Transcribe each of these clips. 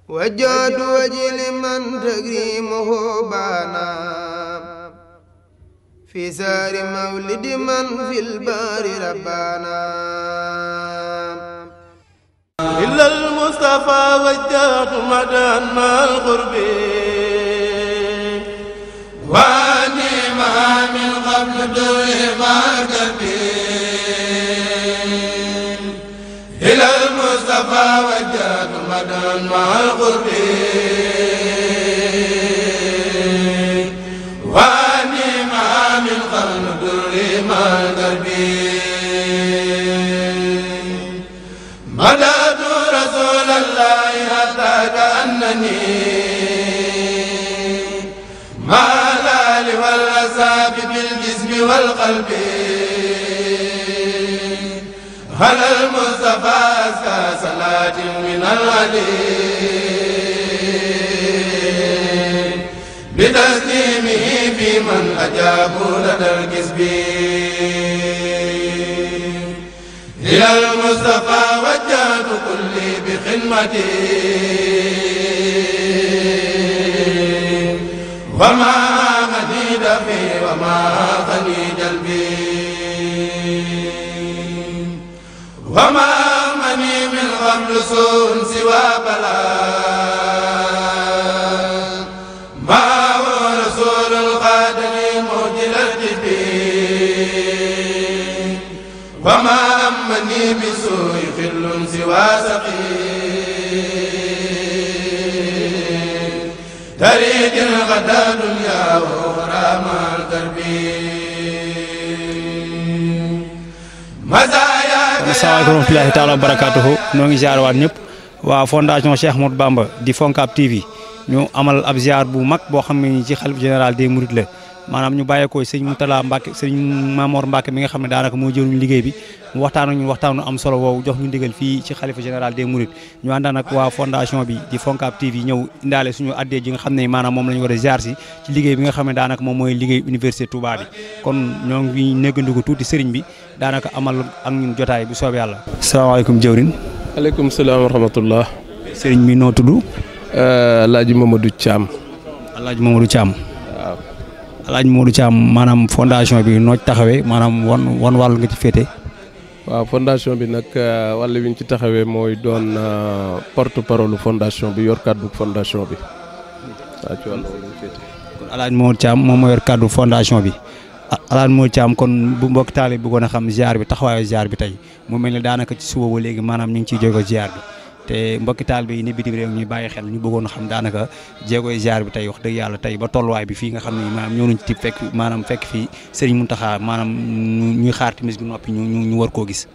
وجاد وجه لمن تكريمه بانا في سار مولد من في البار ربانا إلا المصطفى وجاد مدى مع القرب واني ما من قبل دور ما إلى المصطفى وجاد مدى مع القرب واني ما من قبل دور ما مدد رسول الله حتى كأنني مع الآل والأصحاب بالجسم والقلب على المصطفى أزكى صلاة من العلي بتسليمه في من أجابوا لدى الكسب إلى المصطفى وجهت كلي بخدمتي وما مديد في وما غني جلبي وما مني من قبل سوء سوى بلاء ما هو رسول القادر موجل الجبين وما أمني بسوء خل سوى سقيم تريد الغدا دنيا وأخرى مع الكربين مزايا. Assalamualaikum warahmatullahi taala wabarakatuh. Noo ngi ziar waat ñëpp waa fondation Cheikh Ahmadou Bamba di Foncab TV ñu amal ab ziar bu mag boo xam ne ci xalif général des Mourides la maanaam ñu bàyyeekoo sëñ Moutala Mbacke sëñ Mamor Mbacke mi nga xam ne daanaka moo jëruñu liggéey bi mu waxtaan ak ñun waxtaanu am solo woowu jox ñu ndigal fii ci xalifa général des Mourides ñu àndaan ak waa fondation bi di Foncab TV ñëw indaale suñu addee ji nga xam ne maanaam moom la ñu war a ziar si ci liggéey bi nga xam ne daanaka moom mooy liggéey université Touba bi kon ñoo ngi néggandiku tuuti sëriñ bi daanaka amal ak ñun jotaay bu soobee yàlla. asalaamaaleykum jëwrin. aleykum salaam wa rahmatullah. sëriñ bi noo tudd. Alaaji Mamadou Thiam. Alaaji Mamadou Thiam. waaw. Alaaji Mamadou Thiam maanaam fondation bi noo taxawee maanaam wan wàll nga ci féete. waaw fondation bi nag wàll wi ñu ci taxawee mooy doon porte parole fondation bi yor kàddu fondation bi waaw ci wàll wala ñu féete. kon Alaaji Mamadou Thiam moom moo yor kàddu fondation bi. Alaaji Mamadou Thiam kon bu mbokk taali bëggoon a xam ziar bi taxawaayu ziar bi tey mu mel ne daanaka ci suba ba léegi maanaam ñu ngi ciy jóge ziar bi te mbokki taal bi ne bitim réew ñuy bàyyi xel ñu bëggoon a xam daanaka jéegoy ziar bi tey wax dëgg yàlla tey ba tolluwaay bi fii nga xam ne maanaam ñoo nañ ci fekk maanaam fekk fii Serigne Mountakha maanaam ñuy xaar timis gi noppi ñu war koo gis.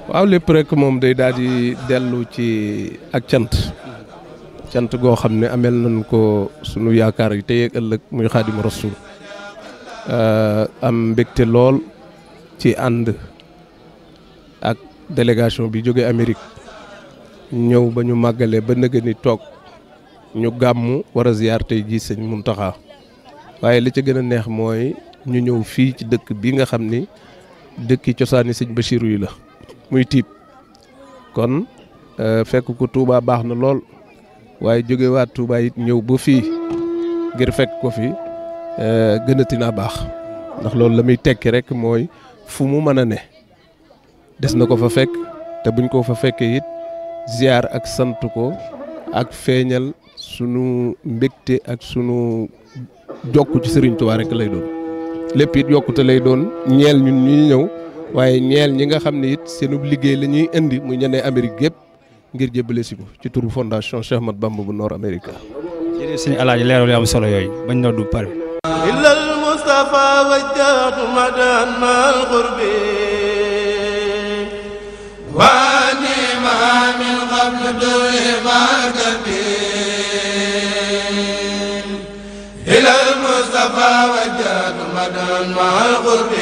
waaw lépp rek moom day daal di dellu ci ak cant goo xam ne amel nañ ko sunu yaakaar yi tey ak ëllëg muy Xaadimu Rasuul am mbégte lool ci ànd ak délégation bi jóge Amérique ñëw ba ñu màggalee ba nëgë ni toog ñu gàmmu war a ziar tey jii sëñ Mountakha waaye li ci gën a neex mooy ñu ñëw fii ci dëkk bi nga xam ni dëkki cosaani sëñ Bachirou yi la muy Tiib kon fekk ko Touba baax na lool waaye jóge waat Touba it ñëw ba fii ngir fekk ko fi gënati naa baax ndax loolu la muy tekki rek mooy fu mu mën a ne des na ko fa fekk te buñ ko fa fekkee it ziar ak sant ko ak feeñal sunu mbégte ak sunu jokku ci Serigne Touba rek lay doon lépp it yokkute lay doon ñeel ñun ñuy ñëw waaye ñeel ñi nga xam ne it seenu liggéey la ñuy indi mu ñenee Amérique gépp ngir jébbale si ko ci turu fondation Cheikh Ahmadou Bamba bu Nord America. jërëjëf sëñ Alaaji leeral yu am solo yooyu bañ na du pare. إلا المصطفى وجهت مدى مع القرب واني ما من قبل دور ما كبير إلى المصطفى وجهت مدى مع القرب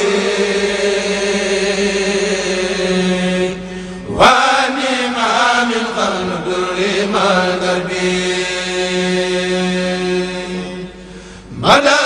واني ما من قبل دور ما كبير مدى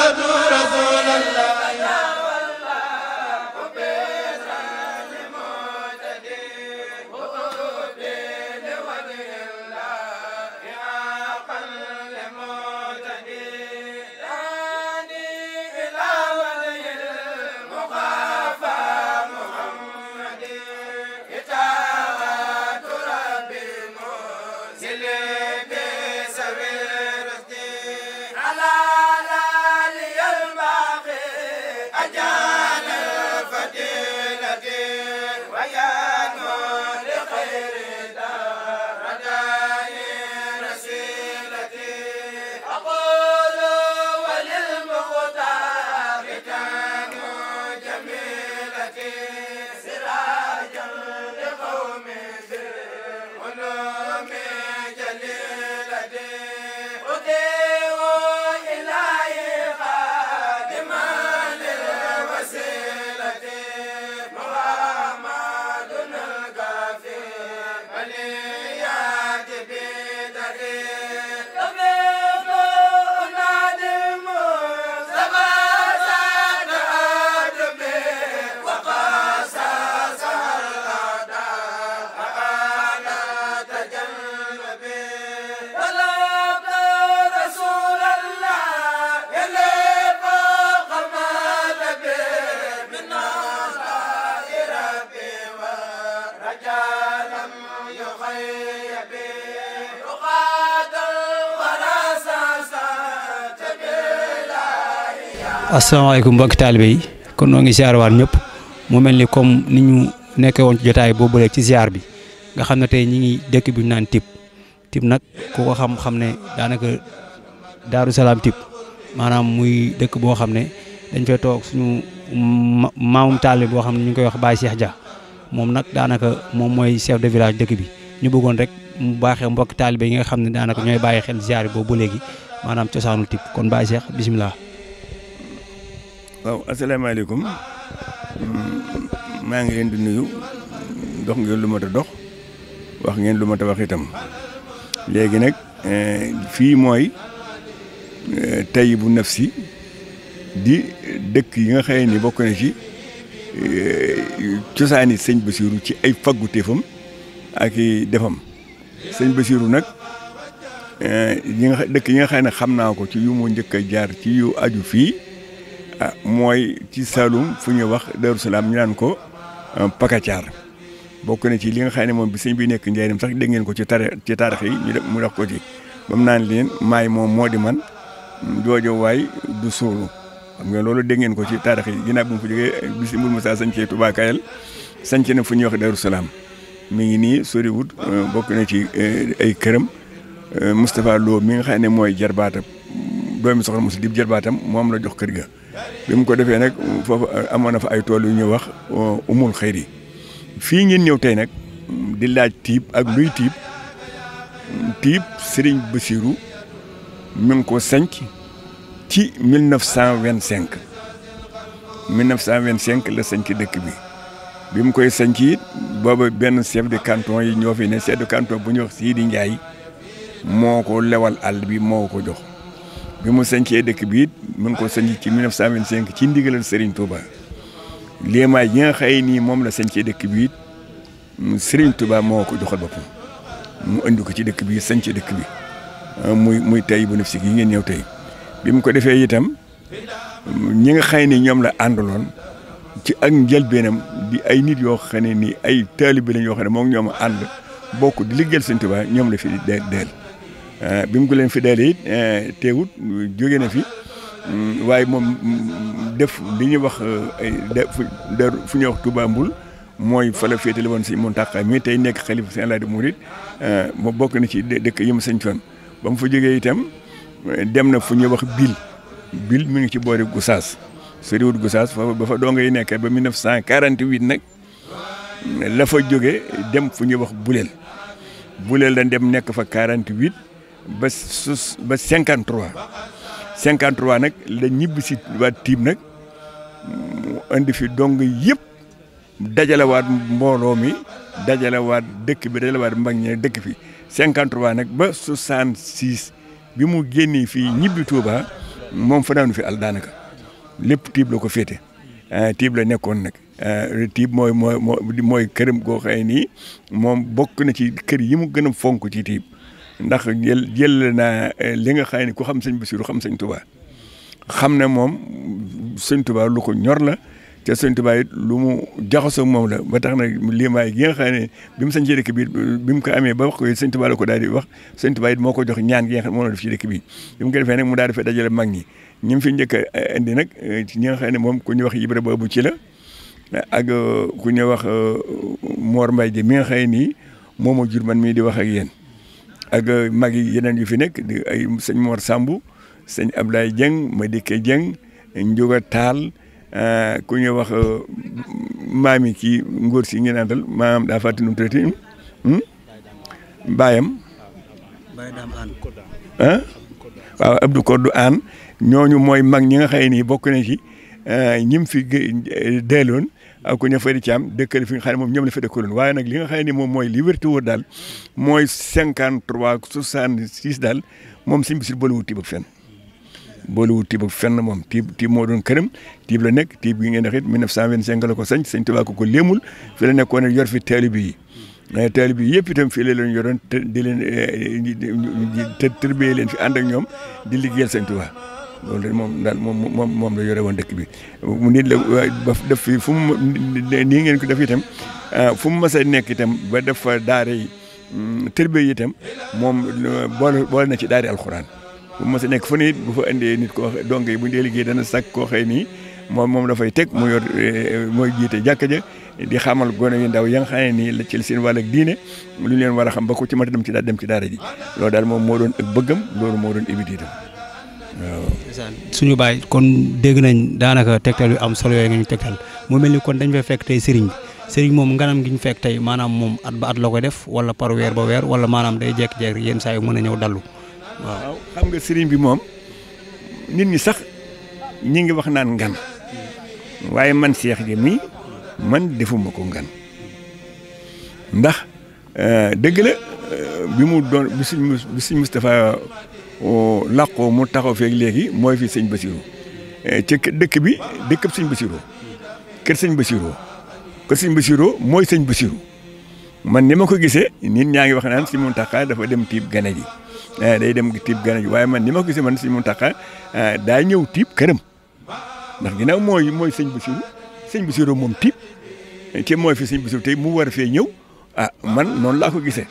asalaamaaleykum mbokki taalibe yi kon noo ngi ziar waat ñëpp mu mel ni comme ni ñu nekkee woon ci jotaay boobu léegi ci ziar bi nga xam ne tey ñi ngi dëkk bi ñu naan Typ nag ku ko xam ne daanaka Daaru Salaam Typ maanaam muy dëkk boo xam ne dañ fay toog suñu maamum taalibe boo xam ne ñu ngi koy wax Baye Cheikh Dia moom nag daanaka moom mooy chef de village dëkk bi ñu bëggoon rek mu baaxee mbokki taalibe yi nga xam ne daanaka ñooy bàyyi xel ziar bi boobu léegi maanaam cosaanu Typ kon Baye Cheikh bisimilah. waaw asalaamaaleykum maa ngi leen di nuyu dox ngeen lu mat a dox wax ngeen lu mat a wax itam léegi nag fii mooy Tayyibu Nafsi di dëkk yi nga xëy ni bokk na ci cosaani sëñ Basiru ci ay fagguteefam ak i defam sëñ Basiru nag dëkk yi nga xam ne xam naa ko ci yu mu njëkk a jaar ci yu aju fii mooy ci Saloum fu ñuy wax Darou Salaam ñu naan ko Pakacaar bokk na ci li nga xam ne moom bi sëñ bi nekk njëriñam sax dégg ngeen ko ci taarix yi mu def ko ci ba mu naan leen maay moom moo di man joojo waay du suulu xam nga loolu dégg ngeen ko ci taarix yi ginnaaw bu mu fa jógee bis Mourou Moussa sañcee Touba Kayel sañc na fu ñuy wax Darou Salaam mi ngi nii soriwut bokk na ci ay këram Moustapha Lo mi nga xam ne mooy jarbaatam doomi soxna Moussa Dib jarbaatam moom la jox kër ga. bi mu ko defee nag foofu amoon na fa ay tool yu ñuy wax umul xëyri fii ngeen ñëw tey nag di laaj Typ ak luy Typ Serigne Bassirou mi ngi ko sanc ci 1925 la sanc dëkk bi mu koy sanc it booba benn chef de canton yi ñoo fi ne chef de canton bu ñuy wax Sidi Ndiaye moo ko lewal àll bi moo ko jox bi mu sancee dëkk bi it mu ngi ko sanc ci 1925 ci ndigalal Serigne Touba léemaay yi nga xëy nii moom la sancee dëkk bi it Serigne Touba moo ko joxal boppam mu andi ko ci dëkk bi sancee dëkk bi muy Tayyibu Nafsi yi ngeen ñëw tey bi mu ko defee itam ñi nga xëy ni ñoom la àndaloon ci ak njëlbeenam di ay nit yoo xam ne nii ay taalibe lañ yoo xam ne moom ñoom a ànd bokk di liggéeyal Serigne Touba ñoom la fi deel bi mu ko leen fi dalee it teewut jóge na fi waaye moom def li ñuy wax fu ñuy wax Touba Mbul mooy fa la féetale woon si Mountakha mi tey nekk xalifa Sëñ Alaaji Murid mu bokk na ci dëkk yi mu sañcoon ba mu fa jógee itam dem na fu ñuy wax Bil mi ngi ci boori Gossas soriwut Gossas foofu ba fa doonga yi nekkee ba 1948 nag la fa jóge dem fu ñuy wax Buleel la dem nekk fa 48 ba 53 nag la ñibbi si waa Typ nag mu indi fi dong yëpp dajalewaat mbooloo mi dajalewaat dëkk bi dajalewaat mag ñi dëkk fi 53 nag ba 66 bi mu génnee fii ñibbi Touba moom fanaanu fi al daanaka lépp Typ la ko féete Typ la nekkoon nag Typ mooy këram goo xëy nii moom bokk na ci kër yi mu gën a fonk ci Typ ndax jël naa li nga xëy ni ku xam sëñ Bassirou xam sëñ Touba xam ne moom sëñ Touba lu ko ñor la te sëñ Tuubaa it lu mu jaxasoo moom la ba tax na limaay gi nga xam ne bi mu sañcee dëkk bi bi mu ko amee ba wax ko sëñ Tuubaa la ko daal di wax sëñ Tuubaa it moo ko jox ñaan gi nga xam ne moo la def ci dëkk bi bi mu ko defee nag mu daal di fa dajale mag ñi ñi fi njëkk a indi nag ci ñi nga xam ne moom ku ñuy wax Ibra Baabu ci la ak ku ñuy wax Mor Mbaye ji mi nga xam ne nii moom a jur man mii di wax ak yéen ak mag yi yeneen yu fi nekk di ay sëñ Mor Sambu sëñ Ablaye Dieng Madike Dieng Njuga Taal ku ñuy wax maam yi kii ngóor si ñu naan dal maam daa fàttali nu mu traité baayam waaw Abdou Koddu Aan ñooñu mooy mag ñi nga xëy nii bokk na ci ñim fi deeloon ak ku ñu fay di ci am dëkkale fi nga xam ne moom ñoom la fa dëkkaloon waaye nag li nga xam ne moom mooy li wértu wóor daal mooy 53 66 daal moom Sëñ Basiru boolewul tiib ak fenn boolewul tiib ak fenn moom tiib moo doon këram tiib la nekk tiib gi ngeen wax it 1925 la ko sañ Sëñ Tuubaa ko léemul fi la nekkoon yor fi taalibe yi taalibe yi yëpp itam fii la leen yoroon te di leen tërbiyee leen fi ànd ak ñoom di liggéeyal Sëñ Tuubaa loolu moom daal moom la yore woon dëkk bi mu nit la ba def fi fu mu nii ngeen ko def itam fu mu mas a nekk itam ba def fa daara yi tërbe yi itam moom boole na ci daari alxuraan fu mu mas a nekk fu ne it bu fa indee nit koo donc bu ñu dee liggéey dana sàkk koo xëy nii moom dafay teg mu yor mooy jiite jàkka ja di xamal gone yu ndaw ya nga xam ne nii la ci seen wàll ak diine lu ñu leen war a xam ba ko ci mat dem ci daara ji loolu daal moom moo doon ak bëggam loolu moo doon éviter itam waaw. suñu baay kon dégg nañ daanaka tegtal yu am solo yooyu nga ñu tegtal mu mel ni kon dañ fay fekk tey sëriñ moom nganam gi ñu fekk tey maanaam moom at ba at la koy def wala par weer ba weer wala maanaam day jékki-jékki yenn saa yu mën a ñëw dallu waaw. xam nga sëriñ bi moom nit ñi sax ñi ngi wax naan ngan waaye man Cheikh ji mii man defuma ko ngan ndax dëgg la bi mu doon bi sëñ Moustapha làqoo mu taxaw feeg léegi mooy fi sëñ Bassirou ci dëkk bi dëkkab sëñ Bassirou kër sëñ Bassirou kër sëñ Bassirou mooy sëñ Bassirou man ni ma ko gisee nit ñaa ngi wax naan sëñ Mountakha dafa dem tiib gane ji day dem tiib gane ji waaye man ni ma ko gisee man sëñ Mountakha daa ñëw tiib këram ndax ginnaaw mooy sëñ Bassirou moom tiib ci mooy fi sëñ Bassirou tey mu war a fee ñëw man noonu laa ko gisee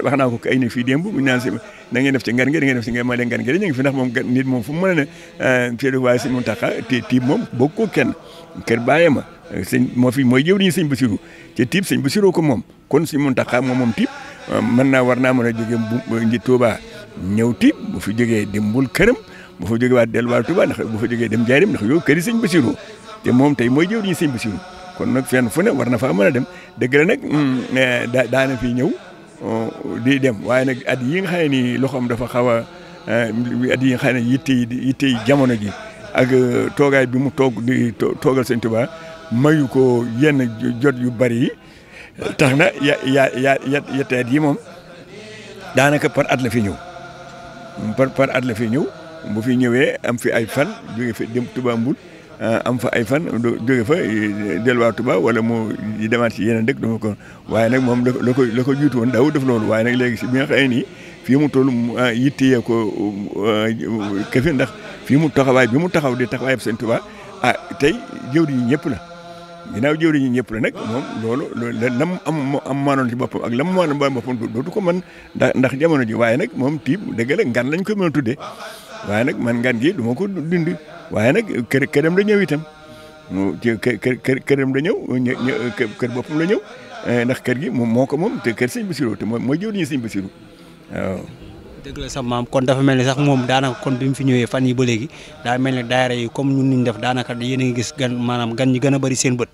wax naa ko ay ne fii démb bu ñu naan si da ngeen def ci ngan gi da ngeen def ci ngan ma leen ngan gi ñu ngi fi ndax moom nit moom fu mu mën a ne fii waaye sëñ Mountakha tiib moom bokk ko kenn kër bàyyee ma sëñ moo fi mooy jëwriñu sëñ Bassirou ci tiib sëñ Bassirou ko moom kon sëñ Mountakha moom tiib war naa mën a jógee bu Touba ñëw tiib bu fi jógee dem Mbul këram bu fa jógee waat delluwaat Touba ndax bu fa jógee dem Njaaréem ndax yow këri sëñ Bassirou te moom tey mooy jëwriñu sëñ Bassirou kon nag fenn fu ne war na faa mën a dem dëgg la nag daana fi ñëw di dem waaye nag at yi nga xam ne nii loxoom dafa xaw a at yi nga xam ne yitte yi jamono ji ak toogaay bi mu toog di toogal Sëñ Tuubaa mayu ko yenn jot yu bari yi tax na yetteet yi moom daanaka par at la fi ñëw par at la fi ñëw bu fi ñëwee am fi ay fan jóge fi dem Touba Mbul am fa ay fan jóge fa delluwaat Touba wala mu demaat ci yeneen dëkk dama ko waaye nag moom la ko jiitu woon daaw def loolu waaye nag léegi si bi nga xam ne nii fii mu toll yittee ko këfi ndax fii mu taxawaay bi mu taxaw di taxawaay Sëñ Touba tey jëwriñ ñi ñëpp la ginnaaw jëwriñ ñi ñëpp la nag moom loolu la mu am maanoon ci boppam ak la mu maanoon boppam dootu ko mën ndax jamono ji waaye nag moom tiib dëgg la ngan lañ ko mën a tuddee waaye nag man ngan gi du ma ko dindi waaye nag këram la ñëw itam këram la ñëw kër boppam la ñëw ndax kër gi moom moo ko moom te kër sëñ Bassirou te mooy jëwriñu sëñ Bassirou waaw. dëgg la sax maam kon dafa mel ni sax moom daanaka kon bi mu fi ñëwee fan yi ba léegi daa mel ni daayira yi comme ñun niñ def daanaka yéen a ngi gis gan maanaam gan ñi gën a bëri seen bët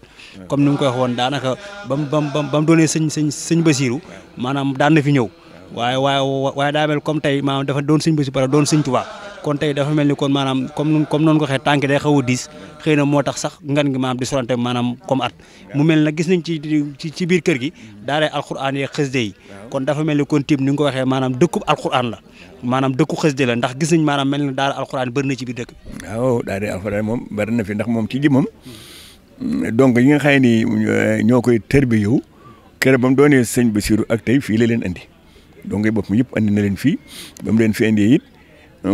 comme ni mu koy waxoon daanaka ba mu doonee sëñ Bassirou maanaam daan na fi ñëw waaye daa mel comme tey maanaam dafa doon sëñ Bassirou pare doon sëñ Tuubaa kon tey dafa mel ni kon maanaam comme noonu ko waxee tànk day xaw a diis xëy na moo tax sax ngan gi maanaam di sorante maanaam comme at mu mel na gis nañ ci biir kër gi daaree alxuraan yeeg xasida yi kon dafa mel ni kon tiib ni nga ko waxee maanaam dëkkub alxuraan la maanaam dëkku xasida la ndax gis nañ maanaam mel ni daara alxuraan bëri na ci biir dëkk waaw daaree alxuraan moom bëri na fi ndax moom ci ji moom donc yi nga xam ni ñoo koy tërbi yow kër ba mu doonee sëñ Bassirou ak tey fii la leen andi donc bopp mi yëpp andi na leen fii ba mu leen fi andi it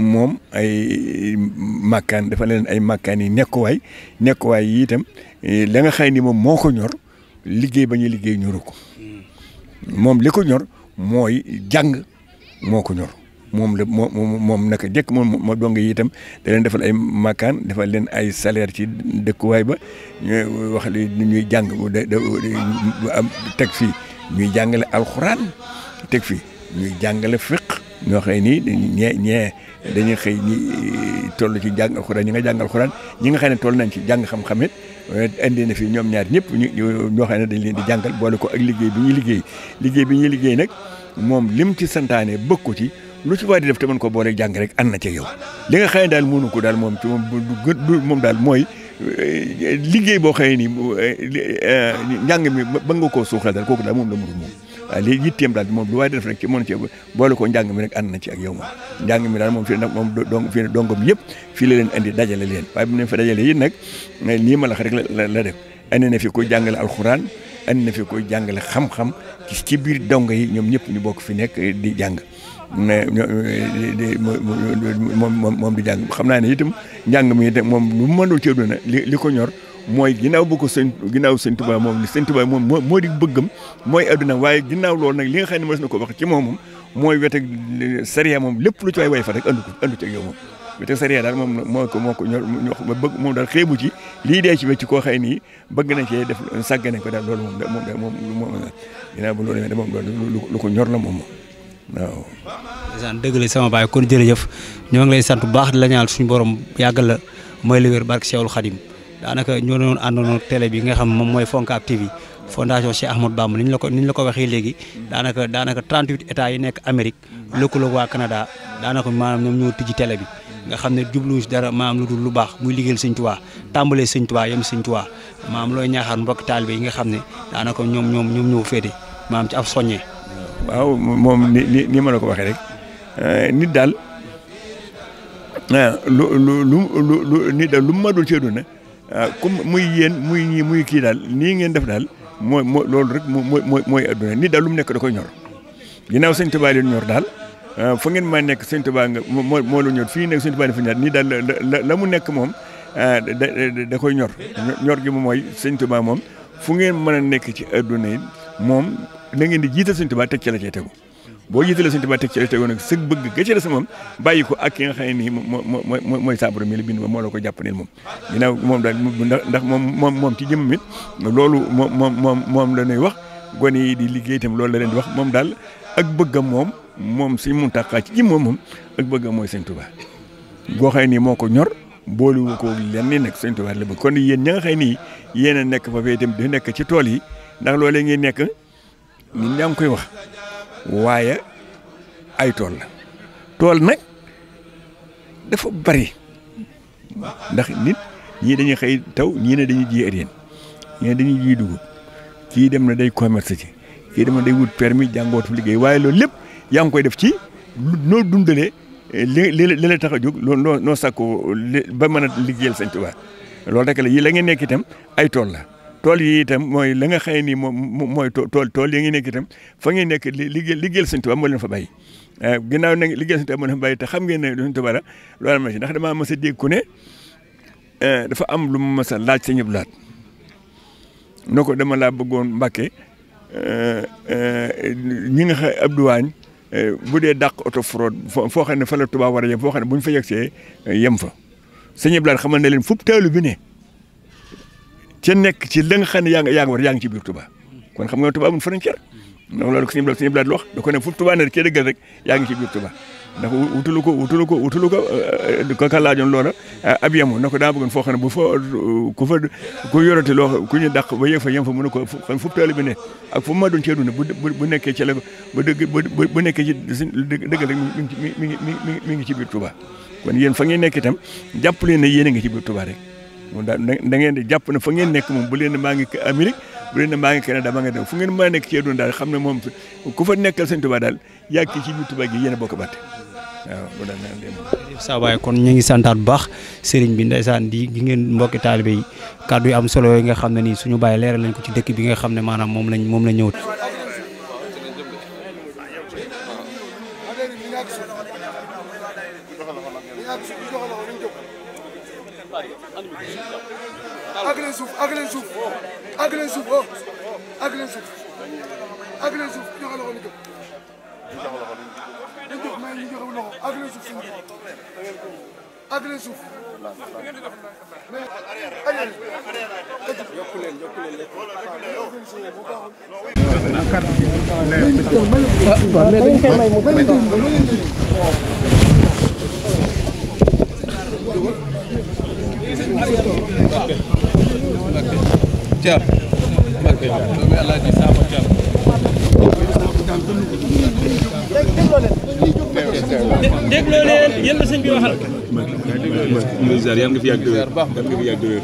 moom ay makkaan dafa leen ay makkaan yi nekkuwaay yi itam la nga xëy ni moom moo ko ñor liggéey ba ñuy liggéey ñoru ko moom li ko ñor mooy jàng moo ko ñor moom la moom naka jëkk moo dong yi itam da leen defal ay makkaan defal leen ay salaire ci dëkkuwaay ba ñuy wax li ñuy jàng am teg fii ñuy jàngale alxuraan teg fii ñuy jàngale fiq ñoo xëy nii ñee dañuy xëy ñi toll ci jàng alxuraan ñi nga jàng alxuraan ñi nga xam ne toll nañ ci jàng xam-xam it indi na fi ñoom ñaar ñëpp ñoo xam ne dañ leen di jàngal boole ko ak liggéey bi ñuy liggéey nag moom lim ci santaane bëgg ko ci lu ci waa di def te mën ko boole jàng rek ànd na ca yow li nga xam ne daal mënu ko daal moom ci moom daal mooy liggéey boo xëy ni njàng mi ba nga koo suuxal daal kooku daal moom la mënul moom waaw léegi yitteem daal moom lu waay def rek ci mën ci boole ko njàng mi rek ànd na ci ak yow moom njàng mi daal moom fii nag moom fii dongom yëpp fii la leen andi dajale leen waaye bu ne fa dajale yi nag nii ma la wax rek la def andi na fi koy jàngale alxuraan andi na fi koy jàngale xam-xam ci biir dong yi ñoom ñëpp ñu bokk fi nekk di jàng moom di jàng xam naa ne itam njàng mi itam moom lu mu mënul ci àdduna li ko ñor mooy ginnaaw bu ko ginnaaw sëñ Tuubaa moom li sëñ Tuubaa moom moo di bëggam mooy àdduna waaye ginnaaw loolu nag li nga xam ne mos na ko wax ci moom mooy wet ak sariya moom lépp lu ci waay way fa rek andu ci ak yow moom wet ak sariya daal moom moo ko ñor bëgg moom daal xeebu ci lii dee ci wecc koo xëy nii bëgg nañ cee def sàgg nañ ko daal loolu moom ginnaaw bu loolu moom lu ko ñor la moom waaw. ndeysaan dëgg la sama baay kon jërëjëf ñoo ngi lay sant bu baax di la ñaanal suñu borom yàggal la mooy li wér barke Cheikhul Khadim daanaka ñoo doon àndoon télé bi nga xam moom mooy Foncab TV fondation Cheikh Ahmadou Bamba ni ñu la ko waxee léegi daanaka 38 états yi nekk Amérique lëkkaloo waa Canada daanaka maanaam ñoom ñoo tijji télé bi nga xam ne jubluwu si dara maanaam lu dul lu baax muy liggéeyal Sëñ Tuubaa tàmbalee Sëñ Tuubaa yem Sëñ Tuubaa maanaam looy ñaaxaar mbokk taalibe yi nga xam ne daanaka ñoom ñoo féete maanaam ci ab soññee. waaw moom ni ma la ko waxee rek nit daal nit daal lu mu madul ci àdduna comme muy yéen muy ñii muy kii daal nii ngeen def daal mooy loolu rek mooy àdduna nit daal lu mu nekk da koy ñor ginnaaw Sëñ Tuubaa leen ñor daal fa ngeen ma nekk Sëñ Tuubaa nga moo la ñor fii nekk Sëñ Tuubaa dafa ñor nii daal la mu nekk moom da koy ñor gi moom mooy Sëñ Tuubaa moom fu ngeen mën a nekk ci àdduna yi moom da ngeen di jiital Sëñ Tuubaa teg ci la cay tegu boo jiitalee Sëñ Tuubaa teg ci la tegu nag sëg bëgg ga ci des moom bàyyi ko ak ki nga xam ne nii mooy saabara mi la bind moo la ko jàppaneel moom ginnaaw moom daal ndax moom ci jëmm it loolu moom la ñuy wax gone yi di liggéey itam loolu la leen di wax moom daal ak bëggam moom Sëñ Muntaxaa ci jëm moom ak bëggam mooy Sëñ Tuubaa goo xam ne nii moo ko ñor booliwu ko lenn ni nag Sëñ Tuubaa la bëgg kon yéen ña nga xam ne nii yéen a nekk fa fee itam di nekk ci tool yi ndax loolee ngeen nekk nit ñaa ngi koy wax waaye ay tool la tool nag dafa bari ndax nit ñii dañuy xëy taw ñii ne dañuy ji ëriñ ñii dañuy ji dugub kii dem na day commerce ci kii dem na day wut permis jàngootu liggéey waaye loolu lépp yaa ngi koy def ci noo dundalee li la tax a jóg loolu noo sàkku ba mën a liggéeyal Sëñ Tuubaa loolu rek la yi la ngeen nekk itam ay tool la tool yi itam mooy la nga xëy ni mooy tool yi ngeen nekk itam fa ngeen nekk liggéeyal Sëñ Tuubaa moo leen fa bàyyi ginnaaw nag liggéeyal Sëñ Tuubaa moo leen fa bàyyi te xam ngeen ne Sëñ Tuubaa loolu am na ci ndax damaa mës a dégg ku ne dafa am lu mu mës a laaj Sëñ Abdu Lahat no ko dama laa bëggoon Mbàkke ñi nga xam Abdou Waañ bu dee dàq auto fraude foo xam ne fa la Tuubaa war a yem foo xam ne bu ñu fa yegsee yem fa Sëñ Abdu Lahat xamal ne leen foofu taalu bi ne ca nekk ci la nga xam ne yaa ngi ci biir Touba kon xam nga Touba amul frontière donc loolu Sëñ Abdu Lahat wax da ko ne fu Touba ne cee dëggal rek yaa ngi ci biir Touba ndax wutulu ko ka laajoon loola ab yemu na ko daa bëggoon foo xam ne bu fa ku yorati loo ku ñu dàq ba yëg fa yem fa mën a ko xam fu taali bi ne ak fu ma doon ci àdduna bu nekkee ci la bu nekkee ci dëggal rek mi ngi ci biir Touba kon yéen fa ngeen nekk itam jàpp leen ne yéen a ngi ci biir Touba rek moom daal da ngeen di jàpp ne fa ngeen nekk moom bu leen ne maa ngi Amérique bu leen ne maa ngi Canada maa ngi dem fu ngeen maa nekk ci àdduna daal xam ne moom ku fa nekkal Sëñ Tuubaa daal yaa ngi ci biir Tuubaa gi yéen a bokk batte waaw bu daal naan dem. saa waay kon ñu ngi santaat bu baax sëriñ bi ndeysaan di ngeen mbokki taalibe yi kàddu yu am solo yooyu nga xam ne nii suñu bàyyi leeral lañ ko ci dëkk bi nga xam ne maanaam moom lañ ñëw. dégloo leen yéen la sëñ bi waxal. yàlla nga fi yàgg wér yàlla nga fi yàgg wér.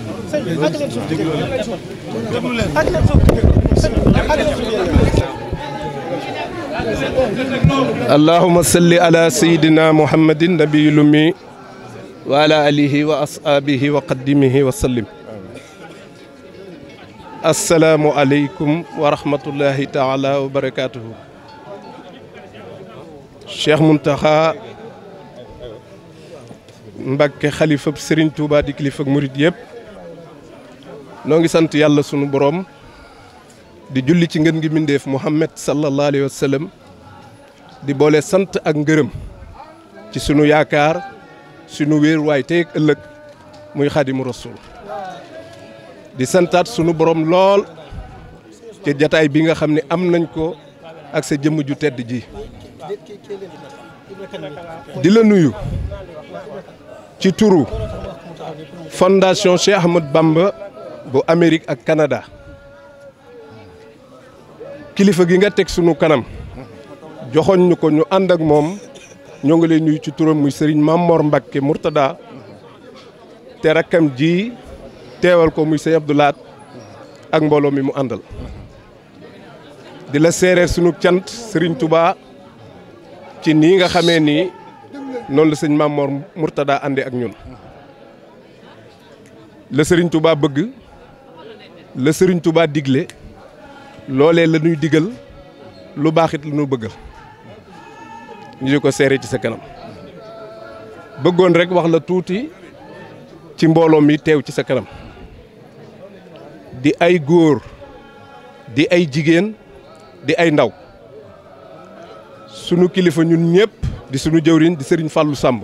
allahumma salli ala sayyidina muhammadin nabiyil ummi wa ala alihi wa ashabihi wa qaddimihi wa sallim. assalaamu aleykum wa rahmatullahi taala wa barakatuhu. Cheikh Mountakha Mbacké xalifa Serigne Touba di kilifa murit yëpp noo ngi sant yàlla sunu borom di julli ci ngën gi mbindeef Muhammad sallallahu alayhi wa sallam di boole sant ak ngërëm ci sunu yaakaar sunu wéer waay tey ak ëllëg muy Xaadimu Rasuul di santaat sunu borom lool ci jataay bi nga xam ne am nañ ko ak sa jëmm ju tedd ji di la nuyu ci turu fondation Cheikh Ahmadou Bamba bu Amérique ak Canada kilifa gi nga teg sunu kanam joxoñ ñu ko ñu ànd ak moom ñoo ngi lay nuyu ci turam muy Serigne Mamor Mbacké Mourtada te rakkam ji teewal ko muy Sëñ Abdou Lahat ak mbooloo mi mu àndal di la seereer sunu cant Serigne Touba ci nii nga xamee ni noonu la sëñ Mamor Mourtada àndee ak ñun la Serigne Touba bëgg la Serigne Touba digle loolee la ñuy digal lu baaxit la ñu bëggal ñu di ko seere ci sa kanam bëggoon rek wax la tuuti ci mbooloo mi teew ci sa kanam di ay góor di ay jigéen di ay ndaw sunu kilifa ñun ñëpp di sunu jëwriñ di Serigne Fallou Samb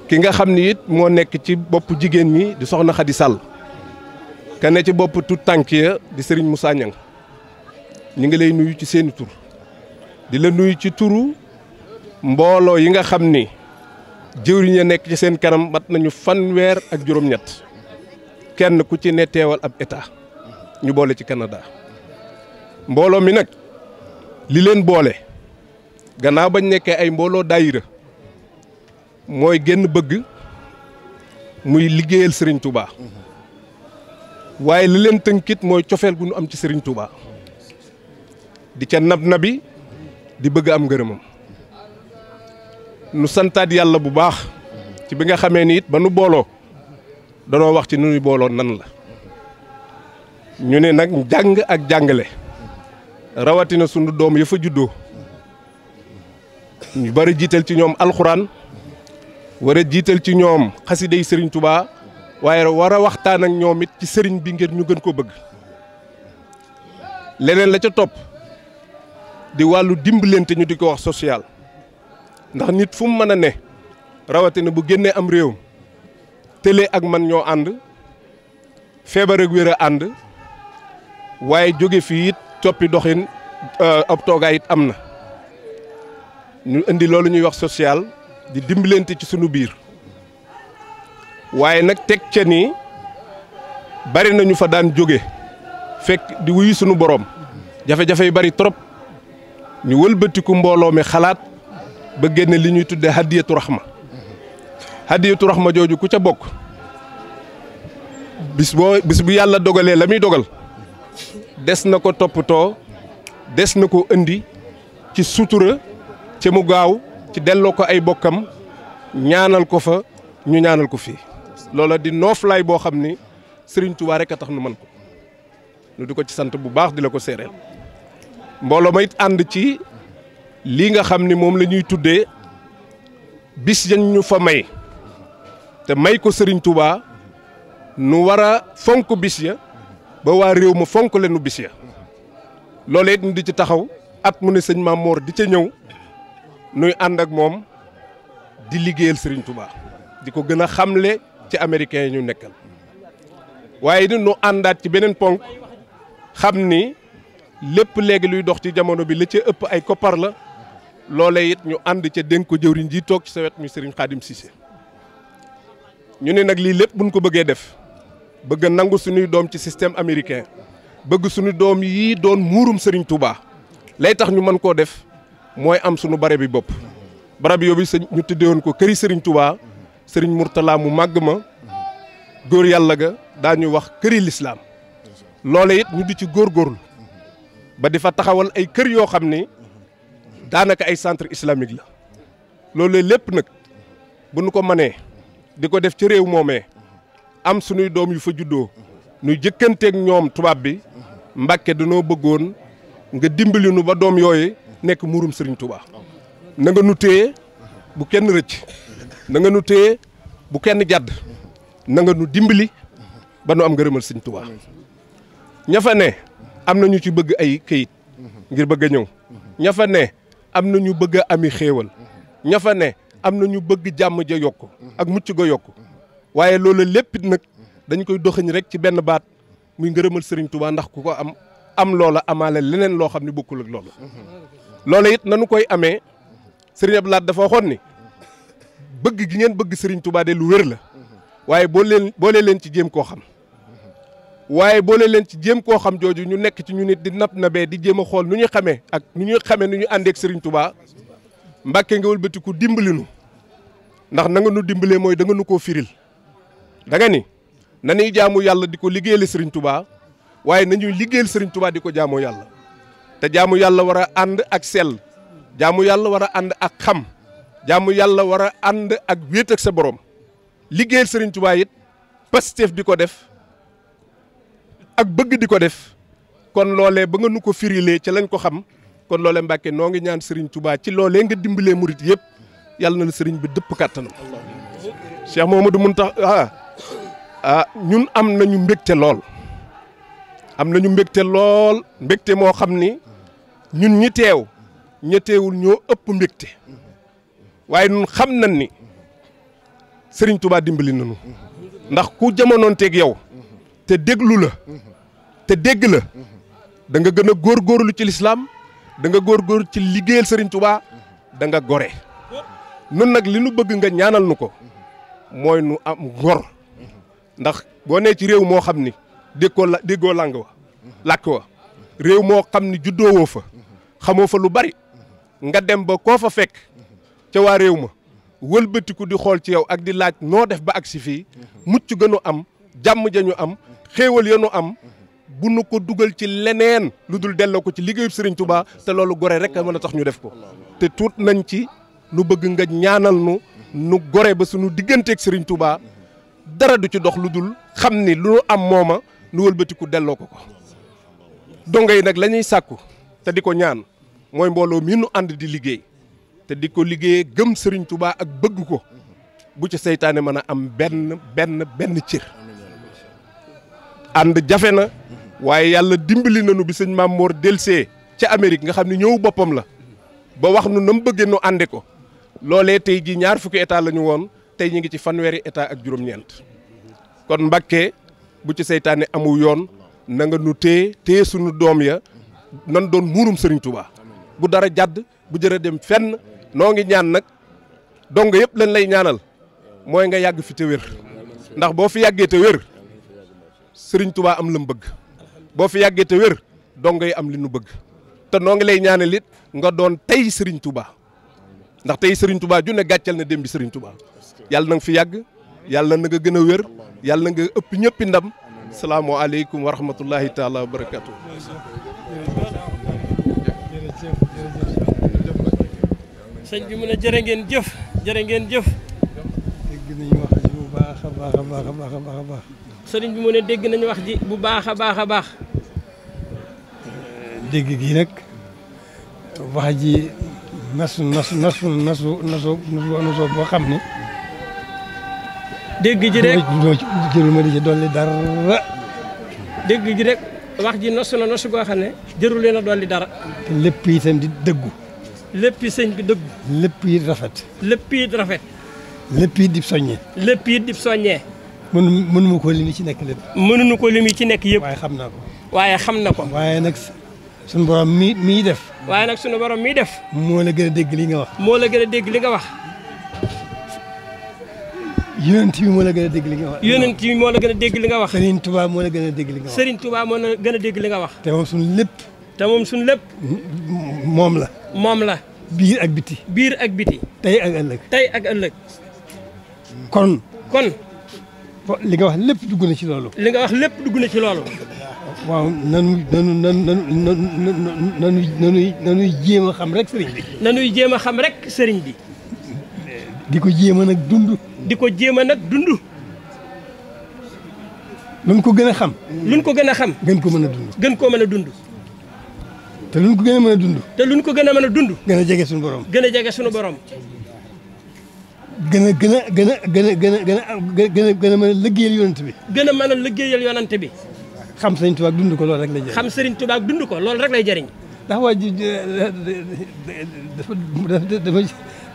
ki nga xam ni it moo nekk ci bopp jigéen ñi di soxna Khady Sall ka ne ci bopp tout tànk ya di Serigne Moussa Niang ñi ngi lay nuyu ci seeni tur di la nuyu ci turu mbooloo yi nga xam ni jëwriñ ya nekk ci seen kanam mat nañu fanweer ak juróom-ñett kenn ku ci ne teewal ab état ñu boole ci Canada mbooloo mi nag li leen boole gannaaw bañ nekkee ay mbooloo daayira mooy génn bëgg muy liggéeyal Serigne Touba waaye li leen tënkit mooy cofeel gu nu am ci Serigne Touba di ca nabi di bëgg am ngërëmam nu santaat yàlla bu baax ci bi nga xamee ni it ba nu booloo danoo wax ci nu nu booloo nan la ñu ne nag jàng ak jàngale rawatina sunu doom ya fa juddoo ñu bari jiital ci ñoom alxuraan war a jiital ci ñoom xasida yi Serigne Touba waaye war a waxtaan ak ñoom it ci sëriñ bi ngir ñu gën ko bëgg leneen la ca topp di wàllu dimbalante ñu di ko wax social ndax nit fu mu mën a ne rawatina bu génnee am réew télé ak man ñoo ànd feebar ak wér a ànd waaye jóge fii it coppi doxin ab toogaay it am na ñu indi loolu ñuy wax social di dimbalante ci sunu biir waaye nag teg ca ni bari nañu fa daan jóge fekk di wuyu sunu borom jafe-jafe yu bari trop ñu wëlbatiku mbooloo mi xalaat ba génne li ñuy tuddee hadiyatu rahma jooju ku ca bokk bis bu yàlla dogalee la muy dogal des na ko toppatoo des na ko indi ci sutura ci mu gaaw ci delloo ko ay bokkam ñaanal ko fa ñu ñaanal ko fii loola di nooflaay boo xam ni Serigne Touba rek a tax nu man ko nu di ko ci sant bu baax di la ko séeréel mbooloo ma it ànd ci lii nga xam ni moom la ñuy tuddee bis yañ ñu fa may te may ko Serigne Touba nu war a fonk bis ya ba waa réew ma fonk leenu bis ya loolee it ñu di ci taxaw at mu ne sëñ Maam Mor di ca ñëw nuy ànd ak moom di liggéeyal Serigne Touba di ko gën a xamle ci américains yi ñu nekkal waaye ni nu àndaat ci beneen ponk xam ni lépp léegi luy dox ci jamono bi la ca ëpp ay koppar la loolee it ñu ànd ca dénk ko jëwriñ ji toog ci sa wet mi Serigne Khadim Cissé ñu ne nag lii lépp buñ ko bëggee def bëgg a nangu suñuy doom ci système américain bëgg suñu doom yii doon muurum Serigne Touba lay tax ñu mën koo def mooy am suñu bare bi bopp barab yooyu ñu tuddewoon ko këri Serigne Touba Serigne Mourtala mu màgg ma góor yàlla ga daañu wax këri lislaam loole it ñu di ci góorgóorlu ba di fa taxawal ay kër yoo xam ni daanaka ay centre islamique la loolu lépp nag bu nu ko mënee di ko def ci réew moomee am suñuy doom yu fa juddoo ñuy jëkkanteeg ñoom tubaab bi Mbàkke dañoo bëggoon nga dimbali nu ba doom yooyu nekk muurum Serigne Touba na nga nu téye bu kenn rëcc na nga nu téye bu kenn jàdd na nga nu dimbali ba nu am ngërëmal Serigne Touba ña fa ne am na ñu ci bëgg ay këyit ngir bëgg a ñëw ña fa ne am na ñu bëgg a ami xéewal ña fa ne am na ñu bëgg jàmm ja yokk ak mucc ga yokk waaye loolu lépp nag dañ koy doxañ rek ci benn baat muy ngërëmal Serigne Touba ndax ku ko am loola amaale leneen loo xam ne bokkul ak loolu loola it nanu koy amee Serigne Abdou Lahad dafa waxoon ni bëgg gi ngeen bëgg Serigne Touba de lu wér la waaye boole leen ci jéem koo xam waaye boole leen ci jéem koo xam jooju ñu nekk ci ñu nit di nab nabee di jéem a xool nu ñu xamee ak nu ñuy xamee nu ñu àndeek Serigne Touba Mbàkke nga wëlbatiku dimbali nu ndax na nga nu dimbalee mooy da nga nu koo firil da nga ni nañuy jaamu yàlla di ko liggéeyal Serigne Touba waaye nañuy liggéeyal Serigne Touba di ko jaamoo yàlla te jaamu yàlla war a ànd ak sell jaamu yàlla war a ànd ak xam jaamu yàlla war a ànd ak wéet ak sa borom liggéeyal Serigne Touba it Pastef di ko def ak bëgg di ko def kon loolee ba nga nu ko firilee ci lañ ko xam kon loolee Mbàkke noo ngi ñaan Serigne Touba ci loolee nga dimbalee murit yëpp yàlla na la Serigne bi dëpp kàttanam Cheikh Mouhamadou Mountakha ñun am nañu mbégte lool mbégte moo xam ni ñun ñi teew ña teewul ñoo ëpp mbégte waaye ñun xam nañ ni Serigne Touba dimbali nañu ndax ku jamonoonteeg yow te déglu la te dégg la da nga gën a góorgóorlu ci lislaam da nga góorgóorlu ci liggéeyal Serigne Touba da nga gore nun nag li nu bëgg nga ñaanal nu ko mooy nu am ngor ndax boo nee ci réew moo xam ni déggoo làkk wa réew moo xam ni juddoowoo fa xamoo fa lu bari nga dem ba koo fa fekk ca waa réew ma wëlbatiku di xool ci yow ak di laaj noo def ba agsi fii mucc gënu am jàmm jañu am xéewal ya nu am bu nu ko dugal ci leneen lu dul delloo ko ci liggéeyu Serigne Touba te loolu gore rek a mën a tax ñu def ko te tuut nañ ci nu bëgg nga ñaanal nu gore ba suñu digganteeg Serigne Touba dara du ci dox lu dul xam ni lu nu am mooma nu wëlbatiku delloo ko dongo yi nag la ñuy sàkku te di ko ñaan mooy mbooloo mi nu ànd di liggéey te di ko liggéeyee gëm Serigne Touba ak bëgg ko bu ci seytaane mën a am benn cër ànd jafe na waaye yàlla dimbali nañu bi sëñ Maam Mor delsee ca Amérique nga xam ne ñëw boppam la ba wax nu na mu bëggee nu ànde ko loolee tey jii 20 état la ñu woon tey ñu ngi ci fanweeri état ak juróom-ñeent kon Mbàkke bu ci seytaane amu yoon na nga nu téye sunu doom ya nan doon muurum Serigne Touba bu dara jàdd bu jërë dem fenn noo ngi ñaan nag dong yëpp lañ lay ñaanal mooy nga yàgg fi te wér ndax boo fi yàggee te wér Serigne Touba am la mu bëgg boo fi yàggee te wér dong yi am li nu bëgg te noo ngi lay ñaanal it nga doon tey Serigne Touba ndax tey Serigne Touba ju ne gàccal na dem bi Serigne Touba yàlla na nga fi yàgg yàlla na nga gën a wér yàlla na nga ëpp ñëppi ndam salaamualeykum wa rahmatullahi taala wa barakatu. sëñ bi mu ne jërë ngeen jëf jërë ngeen jëf. dégg nañu wax ji bu baax a baax a baax a baax a baax. sëriñ bi mu ne dégg nañu wax ji bu baax a baax a baax. dégg gi nag wax ji nasu boo xam ne. dégg ji rek jërul ma di ci dolli dara. dégg ji rek wax ji nosu na nosu goo xam ne jërul leen a dolli dara. te lépp itam di dëggu. lépp sëñ bi dëggu. lépp yi rafet. lépp yi rafet. lépp yi di soññee. lépp yi di soññee. mënuma ko limi ci nekk lépp. mënuñu ko limi ci nekk yëpp. waaye xam naa ko. waaye xam na ko. waaye nag sunu borom miy def. waaye nag sunu borom miy def. moo la gën a dégg li nga wax. moo la gën a dégg li nga wax. yonent bi moo la gën a dégg li nga wax. yonent bi moo la gën a dégg li nga wax. Serigne Touba moo la gën a dégg li nga wax. Serigne Touba moo la gën a dégg li nga wax. te moom suñu lépp. te moom suñu lépp. moom la. moom la. biir ak biti. biir ak biti. tey ak ëllëg. tey ak ëllëg. kon. li nga wax lépp dugg na ci loolu. li nga wax lépp dugg na ci loolu. waaw nanuy jéem a xam rek sëriñ bi. nanuy jéem a xam rek sëriñ bi. di ko jéem a nag dund. di ko jéem a nag dund. luñ ko gën a xam. luñ ko gën a xam. gën ko mën a dund. gën koo mën a dund. te luñ ko gën a mën a dund. te luñ ko gën a mën a dund. gën a jege suñu borom. gën a jege suñu borom. gën a mën a liggéeyal yonent bi. gën a mën a liggéeyal yonent bi. xam Sëriñ Tuubaa dund ko loolu rek lay jëriñ. xam Sëriñ Tuubaa dund ko loolu rek lay jëriñ. ndax waa ji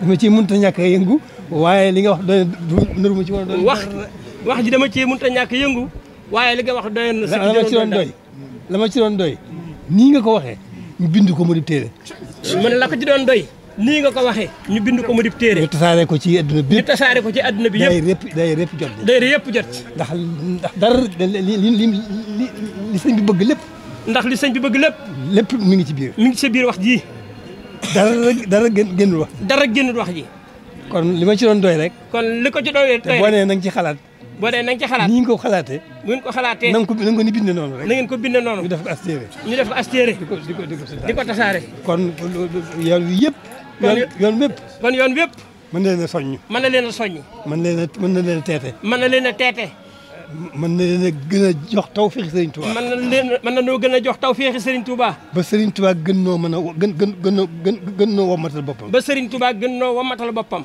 dama ciy mënut a ñàkk a yëngu waaye li nga wax doy na ma ci woon doy. wax ji dama ciy mënut a ñàkk a yëngu waaye li nga wax doy na. la ma ci doon doy nii nga ko waxee ñu bind ko mu di téere. mu ne la ko ci doon doy. nii nga ko waxee ñu bind ko mu di téere. ñu tasaare ko ci adduna bi. ñu tasaare ko ci adduna bi yëpp. day yëpp jot. day yëpp jot. ndax dara li sëñ bi bëgg lépp. ndax li sëñ bi bëgg lépp. lépp mi ngi ci biir. mi ngi ci biir wax ji. dara génnul wax. dara génnul wax ji. kon li ma ci doon doy rek. kon li ko ci doon doy te boo nee na nga ci xalaat. boo nee na nga ci xalaat. ni nga ko xalaatee. bu ngeen ko xalaatee. na nga ko ni bind noonu rek. na ngeen ko bind noonu. ñu def ko as téere. ñu def ko as téere. di ko tasaare. kon yoon wi yëpp. yoon wépp. kon yoon wépp. mën na leen a soññ. mën na leen a soññ. mën na leen a teete. mën na leen a teete. mën na leen a gën a jox tawfeexi Serigne Touba. mën na noo gën a jox tawfeexi Serigne Touba. ba Serigne Touba gën noo mën a gën noo wommatal boppam. ba Serigne Touba gën noo wommatal boppam.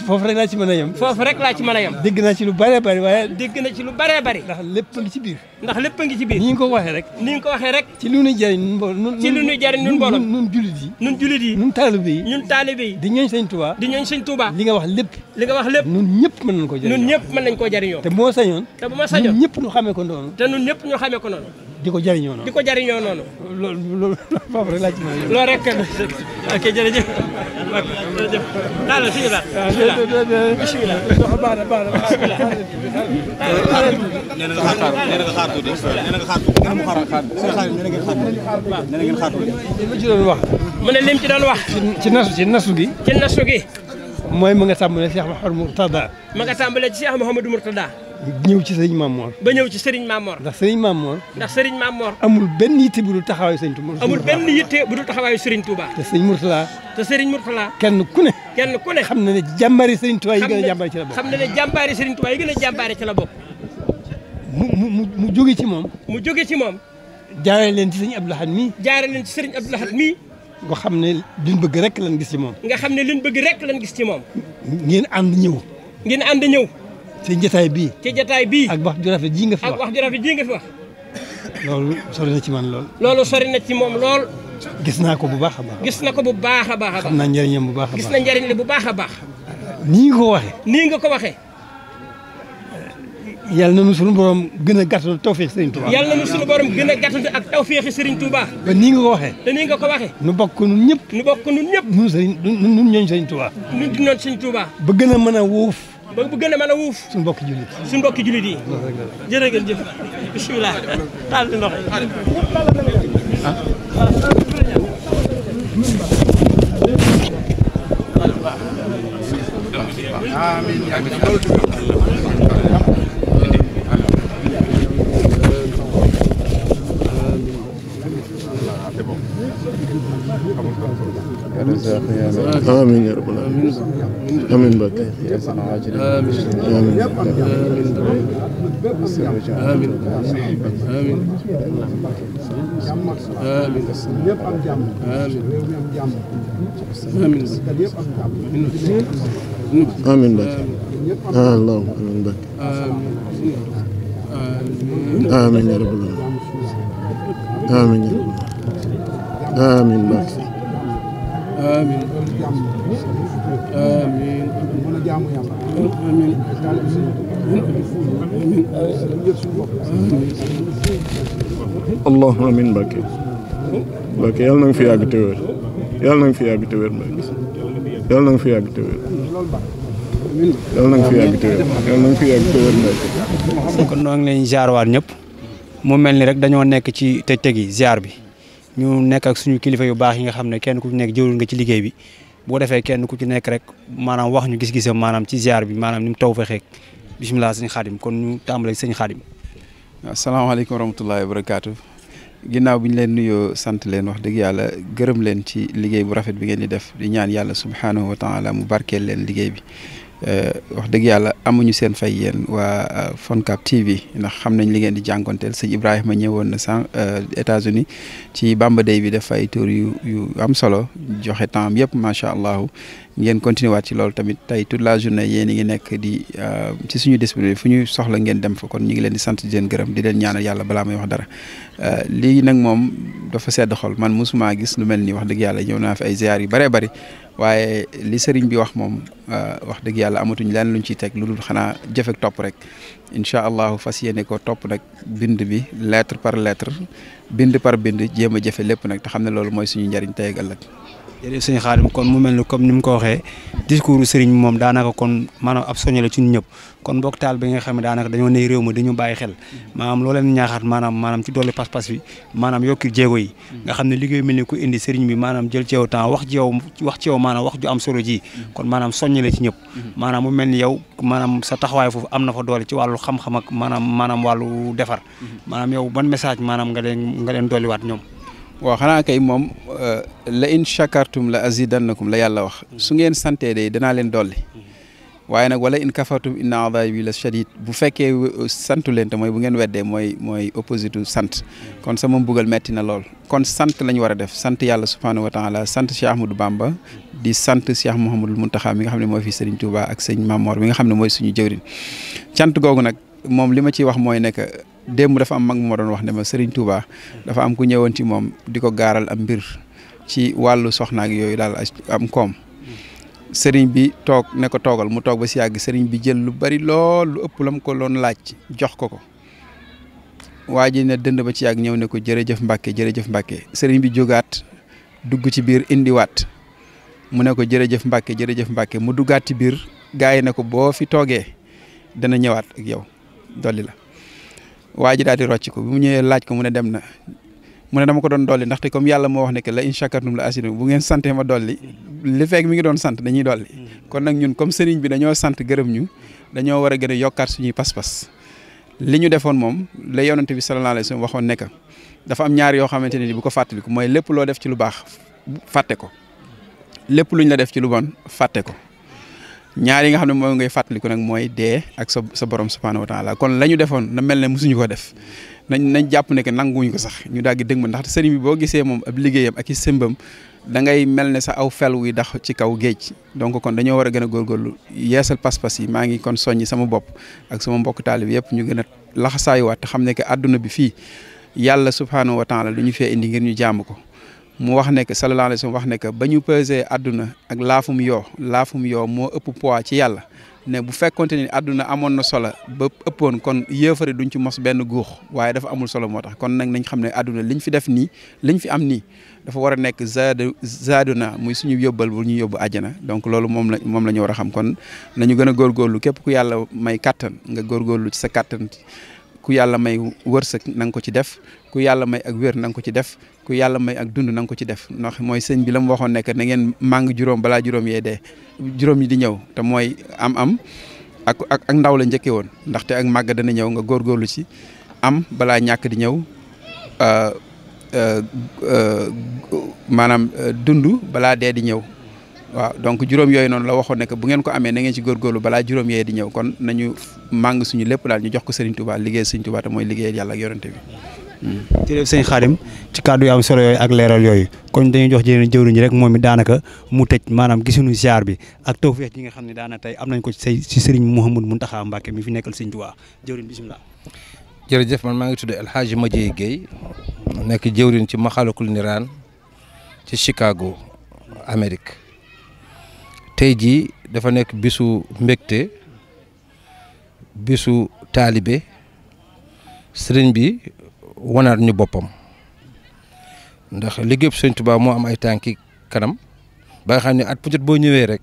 foofu rek laa ci mën a yem. foofu rek laa ci mën a yem. dégg naa ci lu bëree bëri waaye. dégg na ci lu bëree bëri. ndax lépp a ngi ci biir. ndax lépp a ngi ci biir. ni nga ko waxee rek. ni nga ko waxee rek. ci lu ñuy jëriñ nun ci lu ñuy jëriñ nun mbooloo. nun jullit yi. nun jullit yi. nun taalibe yi. ñun taalibe yi. di ñooñ Sëñ Touba. di ñooñ Sëñ Touba. li nga wax lépp. li nga wax lépp. nun ñëpp mën nañ ko jëriñoo. nun ñëpp mën nañ koo jëriñoo. te moo sañoon. te bu ma sañoon nun ñëpp ñu xamee ko noonu. te nun ñëpp ñu xamee ko noonu. di ko jëriñoo noonu. di ko jëriñoo noonu. loolu foofu rek laa ci mën a yem. loolu rek ok jërëjëf. jërëjëf daal suñu daal. bisimilah. nee na nga xaar tuuti nee na nga xaar tuuti nee na nga xaar tuuti li ma ci doon wax. mu ne lim ci doon wax. ci nasu gi. ci nasu gi. mooy ma nga tàmbalee Cheikh Mouhamadou Mourtada. ma nga tàmbalee ci Cheikh Mouhamadou Mourtada. ñëw ci Serigne Mamor. ba ñëw ci Serigne Mamor. ndax Serigne Mamor. ndax Serigne Mamor. amul benn yitte bu dul taxawaayu Serigne Touba. amul benn yitte bu dul taxawaayu Serigne Touba. te Serigne Mourtada. te Serigne Mourtada. kenn ku ne. xam na ne jàmbaari Serigne Touba yi gën a jàmbaari ci la bokk. xam na ne jàmbaari Serigne Touba yi gën a jàmbaari ci la bokk. mu jóge ci moom. mu jóge ci moom. jaaree leen ci Serigne Abdou Lahad mii. jaaree leen ci Serigne Abdou Lahad mii. nga xam ne liñ bëgg rek lan gis ci moom. nga xam ne liñ bëgg rek lan gis ci moom. ngeen ànd ñëw. ngeen ànd ñëw. ci jotaay bii. ci jotaay bii. ak wax ju rafet ji nga fi wax. ak wax ju rafet ji nga fi wax. loolu sori na ci man lool. loolu sori na ci moom lool. gis naa ko bu baax a baax. gis na ko bu baax a baax a baax. xam naa njëriñam bu baax a baax. gis na njëriñ li bu baax a baax. nii nga ko waxee. nii nga ko waxee. yàlla na nu suñu borom gën a gàttal tawfeex Serigne Touba. yàlla na nu suñu borom gën a gàttal ak tawfeexi Serigne Touba. ba nii nga ko waxee. te nii nga ko waxee. nu bokk nun ñëpp. nu bokk nun ñëpp. nun Serigne nun ñooñ Serigne Touba. nun di noon Serigne Touba. ba gën a mën a wuuf. ba bu gën a mën a wuuf. suñu mbokki jullit. suñu mbokki jullit yi. jërëjëf bisimilah. taal di ndox آمين يا رب العالمين آمين بك آمين آمين آمين ñëpp am jàmm réew mi am jàmm kat yëpp am jàmm amiin Mbacke allahumma amiin Mbacke amiin ya rabbal aalamiin amiin ya rabbal aalamiin Mbacke amiin amiin mën a jaamu yàlla amiin allahumma amiin Mbacke Mbacke yàlla na nga fi yàgg te wér yàlla na nga fi yàgg te wér Mbacke yàlla na nga fi yàgg te wér yàlla na nga fi yàgg te wér yàlla na nga fi yàgg te wér Mbacke. kon noo ngi leen ziar waat ñëpp mu mel ni rek dañoo nekk ci tëj-tëj yi ziar bi ñu nekk ak suñu kilifa yu baax yi nga xam ne kenn ku ci nekk jëwul nga ci liggéey bi boo defee kenn ku ci nekk rek maanaam wax ñu gis-gisam maanaam ci ziar bi maanaam ni mu taw fexeek bisimilah sëñ Xaadim kon ñu tàmbalee sëñ Xaadim. asalaamaaleykum wa rahmatullahi wa barakaatu ginnaaw bi ñu leen nuyoo sant leen wax dëgg yàlla gërëm leen ci liggéey bu rafet bi ngeen di def di ñaan yàlla subhaanahu wa taala mu barkeel leen liggéey bi wax dëgg yàlla amuñu seen fay yéen waa Foncab TV ndax xam nañ li ngeen di jànkonteel sëñ Ibrahima ñëwoon na sans États-Unis ci Bamba Day bi def ay tour yu am solo joxe temps yëpp macha allah ngeen continuer waat ci loolu tamit tey toute la journée yéen a ngi nekk di ci suñu disponible fu ñu soxla ngeen dem fa kon ñu ngi leen di sant di leen gërëm di leen ñaanal yàlla balaa may wax dara lii nag moom dafa sedd xol man mosuma gis lu mel nii wax dëgg yàlla ñëw naa fi ay ziar yu bëree bëri waaye li sëriñ bi wax moom wax dëgg yàlla amatuñ leen luñ ciy teg lu dul xanaa jëfek topp rek incha allahu fas yéene ko topp nag bind bi lettre par lettre bind par bind jéem a jëfe lépp nag te xam ne loolu mooy suñu njëriñ tey ak ëllëg. jërëjëf sëñ Xaadim kon mu mel ni comme ni mu ko waxee discours sëriñ bi moom daanaka kon maanaam ab soññe la ci ñun ñëpp kon mbokk taal bi nga xam ne daanaka dañoo ne réew mi dañu bàyyi xel maanaam loo leen ñaaxaat maanaam ci dolli pas-pas bi maanaam yokki jéego yi nga xam ne liggéey mel ni ku indi sëriñ bi maanaam jël ci yow temps wax ci yow maanaam wax ju am solo ji kon maanaam soññe la ci ñëpp maanaam mu mel ni yow maanaam sa taxawaay foofu am na fa doole ci wàllu xam-xam ak maanaam wàllu defar maanaam yow ban message maanaam nga leen dolliwaat ñoom. waaw xanaa kay moom la in shakartum la azidannakum la yàlla wax su ngeen santee day danaa leen dolli waaye nag wala in kafartum inna adabi la shadid bu fekkee santu leen te mooy bu ngeen weddee mooy opposite sant kon sama mbugal metti na lool kon sant lañ war a def sant yàlla subhanahu wa taala sant Cheikh Ahmadou Bamba di sant Cheikh Mouhamadul Mountakha mi nga xam ne mooy fi Serigne Touba ak sëñ Mamor mi nga xam ne mooy suñu jëwrin cant googu nag moom li ma ciy wax mooy nekk démb dafa am mag mu ma doon wax ne ma Serigne Touba dafa am ku ñëwoon ci moom di ko gaaral am mbir ci wàllu soxnaak yooyu daal am koom Serigne bi toog ne ko toogal mu toog ba si yàgg Serigne bi jël lu bari lool lu ëpp la mu ko loon laaj jox ko waa ji ne dënd ba ci yàgg ñëw ne ko jërëjëf Mbacke jërëjëf Mbacke Serigne bi jógaat dugg ci biir indiwaat mu ne ko jërëjëf Mbacke jërëjëf Mbacke mu duggaat ci biir gars yi ne ko boo fi toogee dana ñëwaat ak yow dolli la. waa ji daal di rocc ko bi mu ñëwee laaj ko mu ne dem na mu ne dama ko doon dolli ndaxte comme yàlla moo wax ne que la in shakartum la azidannakum bu ngeen sante ma dolli li fekk mi ngi doon sant dañuy dolli kon nag ñun comme sëriñ bi dañoo sant gërëm ñu dañoo war a gën a yokkaat suñuy pas-pas li ñu defoon moom la yonante bi sallallahu alayhi wa sallam waxoon ne que dafa am ñaar yoo xamante ne ni bu ko fàttaliku mooy lépp loo def ci lu baax fàtte ko lépp luñ la def ci lu bon fàtte ko ñaar yi nga xam ne mooy ngay fàttaliku nag mooy dee ak sa borom subhanahu wa taala kon la ñu defoon na mel ne mosuñu ko def nañ jàpp ne que nanguwuñ ko sax ñu daal di dëgg ma ndaxte sëriñ bi boo gisee moom ab liggéeyam ak i sëmbam da ngay mel ne sa aw fel wuy dax ci kaw géej donc kon dañoo war a gën a góorgóorlu yeesal pas-pas yi maa ngi kon soññi sama bopp ak sama mbokk taalib yëpp ñu gën a laxasaayuwaat te xam ne que àdduna bi fii yàlla subhanahu wa taala lu ñu fee indi ngir ñu jaamu ko mu wax ne que sallallahu alayhi wa sallam wax ne que ba ñu pesé àdduna ak laafum yoo moo ëpp poids ci yàlla ne bu fekkonte ni àdduna amoon na solo ba ëppoon kon yéefari duñ ci mos benn guux waaye dafa amul solo moo tax kon nag nañ xam ne àdduna liñ fi def nii liñ fi am nii dafa war a nekk zaaduna muy suñu yóbbal bu ñu yóbbu àjjana donc loolu moom la ñu war a xam kon nañu gën a góorgóorlu képp ku yàlla may kattan nga góorgóorlu ci sa kattan ku yàlla may wërsëg na nga ko ci def ku yàlla may ak wér na nga ko ci def ku yàlla may ak dund na nga ko ci def ndax mooy sëñ bi la mu waxoon nekk na ngeen màng juróom balaa juróom yee dee juróom yi di ñëw te mooy am ak ndaw la njëkkee woon ndaxte ak màgg dana ñëw nga góorgóorlu ci am balaa ñàkk di ñëw maanaam dund balaa dee di ñëw waaw donc juróom yooyu noonu la waxoon ne que bu ngeen ko amee na ngeen ci góorgóorlu balaa juróom yee di ñëw kon nañu màng suñu lépp daal ñu jox ko Serigne Touba liggéey Serigne Touba te mooy liggéey yàlla ak yorante bi jërëjëf sëñ Khadim ci kàddu yu am solo yooyu ak leeral yooyu kon dañuy jox jëwriñ rek moom it daanaka mu tëj maanaam gisuñu ziar bi ak tawfeex yi nga xam ne daana tey am nañ ko ci Serigne Mouhamadou Mountakha Mbacké mi fi nekkal Sëñ Tuubaa jëwriñ bisimilah. jërëjëf man maa ngi tudd El Hadji Madieye Guèye nekk jëwriñ ci Maxalakul Niraan ci Chicago Amérique tey jii dafa nekk bisu mbégte bisu taalibe sëriñ bi wanaat ñu boppam ndax liggéeyub Sëñ Tuubaa moo am ay tànki kanam ba nga xam ne at bu jot boo ñëwee rek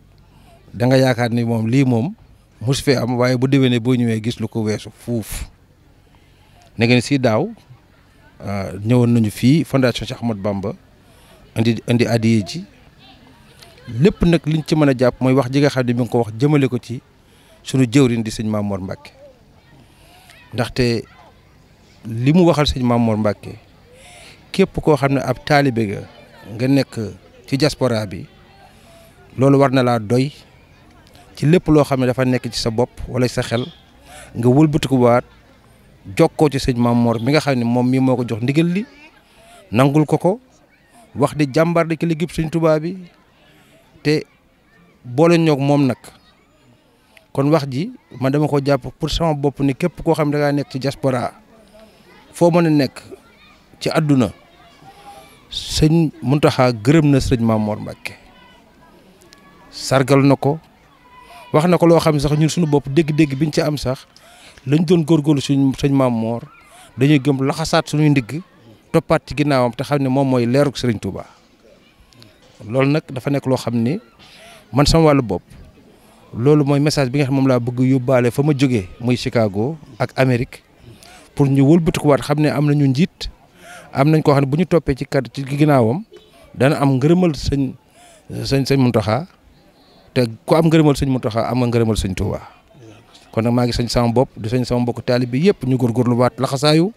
da nga yaakaar ni moom lii moom mosu fee am waaye bu déwénee boo ñëwee gis lu ko weesu fuuf ne ngeen si daaw ñëwoon nañu fii fondation Cheikh Ahmadou Bamba indi addiya ji lépp nag liñ ci mën a jàpp mooy wax ji nga xam ne mi ngi ko wax jëmale ko ci sunu jëwriñ di sëñ Mamor Mbacké ndaxte li mu waxal sëñ Mamor Mbacké képp koo xam ne ab taalibe nga nekk ci diaspora bi loolu war na laa doy ci lépp loo xam ne dafa nekk ci sa bopp wala sa xel nga wëlbatiku waat jokkoo ci sëñ Mamor mi nga xam ne moom mii moo ko jox ndigal li nangul ko wax di jàmbar di ki liggéey sëñ Tuubaa bi te boole ñoog moom nag kon wax ji man dama ko jàpp pour sama bopp ni képp koo xam ne da ngaa nekk ci diaspora foo mën a nekk ci àdduna sëñ Mountakha gërëm na sëñ Mamor Mbacké sargal na ko wax na ko loo xam ne sax ñun suñu bopp dégg-dégg biñ ci am sax lañ doon góorgóorlu suñ sëñ Mamor dañuy gëm laxasaat suñuy ndigg toppaat ci ginnaawam te xam ne moom mooy leerug Sëriñ Touba loolu nag dafa nekk loo xam ni man sama wàllu bopp loolu mooy message bi nga xam moom laa bëgg yóbbaale fa ma jógee muy Chicago ak Amérique pour ñu wëlbatiku waat xam ne am nañu njiit am nañ koo xam ne bu ñu toppee ci kat ci ginnaawam dana am ngërëmal sëñ Mountakha te ku am ngërëmal sëñ Mountakha am nga ngërëmal sëñ Touba kon nag maa ngi sañ sama bopp di sañ sama mbokk taalibe bi yëpp ñu góorgóorlu waat laxasaayu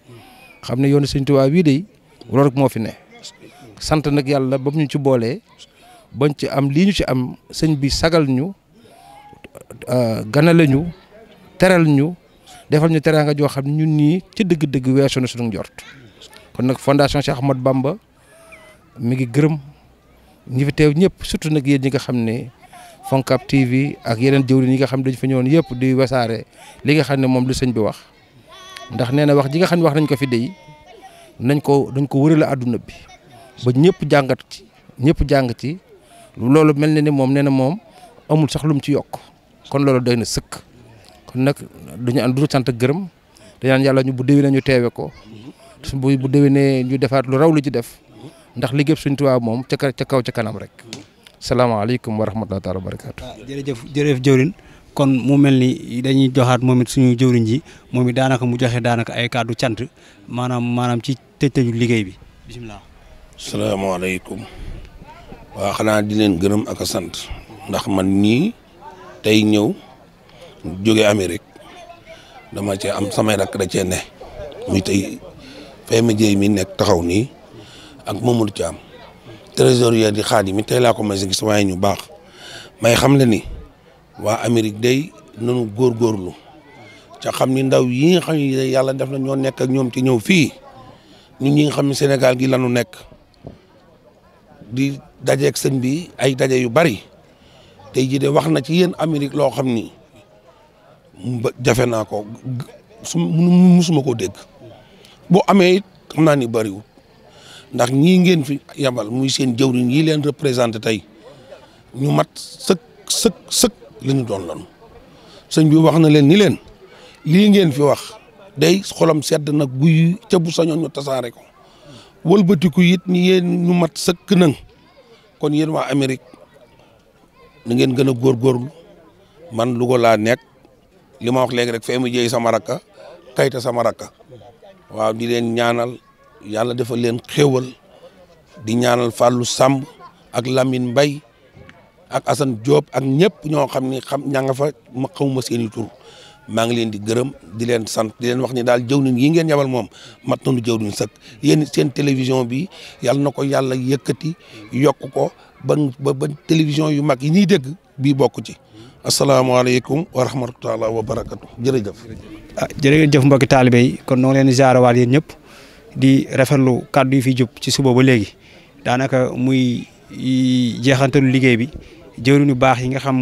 xam ne yoonu sëñ Touba wii de loolu rek moo fi ne sant nag yàlla ba ñu ci boolee bañ ci am lii ñu ci am sëñ bi sagal ñu ganale ñu teral ñu defal ñu teraanga joo xam ne ñun ñii ci dëgg-dëgg weesu na suñu njort kon nag fondation Cheikh Ahmadou Bamba mi ngi gërëm ñi fi teew ñëpp surtout nag yéen ñi nga xam ne Foncab TV ak yeneen jëwriñ yi nga xam ne dañu fa ñëwoon yëpp di wasaare li nga xam ne moom lu sëñ bi wax ndax nee na wax ji nga xam ne wax nañ ko fi dey dañ ko wërale àdduna bi ba ñëpp jàngat ci ñëpp jàng ci loolu mel na ni moom nee na moom amul sax lu mu ci yokk kon loolu doy na sëkk kon nag duñu ànd du sant gërëm dañaan yàlla ñu bu déwénee ñu teewe ko bu déwénee ñu defaat lu raw li ci def ndax liggéey Sëñ Tuubaa moom ca kaw ca kanam rek salaamaaleykum wa rahmatulah taala wa barakaatu. jërëjëf jëwriñ kon mu mel ni dañuy joxaat moom it suñu jëwriñ ji moom it daanaka mu joxe daanaka ay kàddu cant maanaam ci tëju liggéey bi bisimilah. salaamaaleykum. waa xanaa di leen gërëm ak a sant ndax man nii tey ñëw jóge Amérique dama cee am samay rakk da cee ne muy tey fay ma jéey mi nekk taxaw nii ak Mamadou Thiam trésorier di Xaadim mi tey laa ko may si gis waaye ñu baax may xam le ni waa Amérique day nanu góorgóorlu ca xam ni ndaw yi nga xam ne yàlla def na ñoo nekk ak ñoom ci ñëw fii ñun ñi nga xam ne Sénégal gi lanu nekk di dajeeg sëñ bi ay daje yu bari tey jii de wax na ci yéen Amérique loo xam ni jafe naa ko musuma koo dégg boo amee it xam naa ni bariwul ndax ñii ngeen fi yabal muy seen jëwriñ yi leen représenté tey ñu mat sëkk la ñu doon lanu sëñ bi wax na leen ni leen lii ngeen fi wax day xolam sedd na guy ca bu sañoon ñu tasaare ko wëlbatiku it ñi yéen ñu mat sëkk nang kon yéen waa Amérique na ngeen gën a góorgóorlu man Louga laa nekk li ma wax léegi rek fee mu jëy sama rakka kayta sama rakka waaw di leen ñaanal yàlla defal leen xéwal di ñaanal Fallou Samb ak Lamine Mbaye ak Assane Diop ak ñëpp ñoo xam ni ña nga fa ma xamuma seeni tur maa ngi leen di gërëm di leen sant di leen wax ni daal jëwriñ yi ngeen yabal moom mat nañu jëwriñ sëkk yéen seen télévision bi yàlla na ko yàlla yëkkati yokk ko ba télévision yu mag yi ñuy dégg bii bokk ci asalaamaaleykum wa rahmatulah wa barakatu jërëjëf. jërëjëf mbokki taalibe yi kon noo leen di jaarawaat yéen ñëpp di rafetlu kàddu yi fi jub ci suba ba léegi daanaka muy jeexantalu liggéey bi jëwriñu baax yi nga xam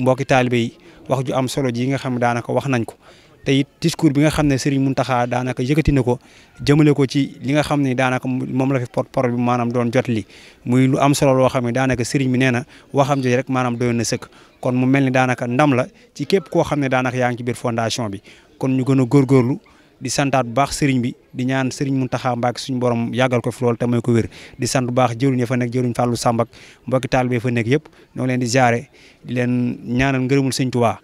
mbokki taalibe yi wax ju am solo ji nga xam daanaka wax nañ ko te it discours bi nga xam ne Serigne Mountakha daanaka yëkkati na ko jëmale ko ci li nga xam ne daanaka moom la fi porte-parole bi maanaam doon jot li muy lu am solo loo xam ne daanaka Serigne bi nee na waxam ji rek maanaam doyoon na sëkk kon mu mel ni daanaka ndam la ci képp koo xam ne daanaka yaa ngi ci biir fondation bi kon ñu gën a góorgóorlu di santaat bu baax Serigne bi di ñaan Serigne Mountakha Mbacké suñu borom yàggal ko fi loolu te may ko wér di sant bu baax jëruñ ya fa nekk jëruñ Fallou Samb ak mbokki taalibe fa nekk yëpp ñoo leen di jaare di leen ñaanal ngërëmul Sëñ Tuubaa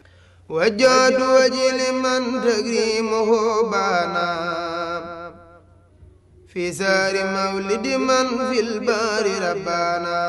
وجاد وجل من تكريمه بانا في سار مولد من في البار ربانا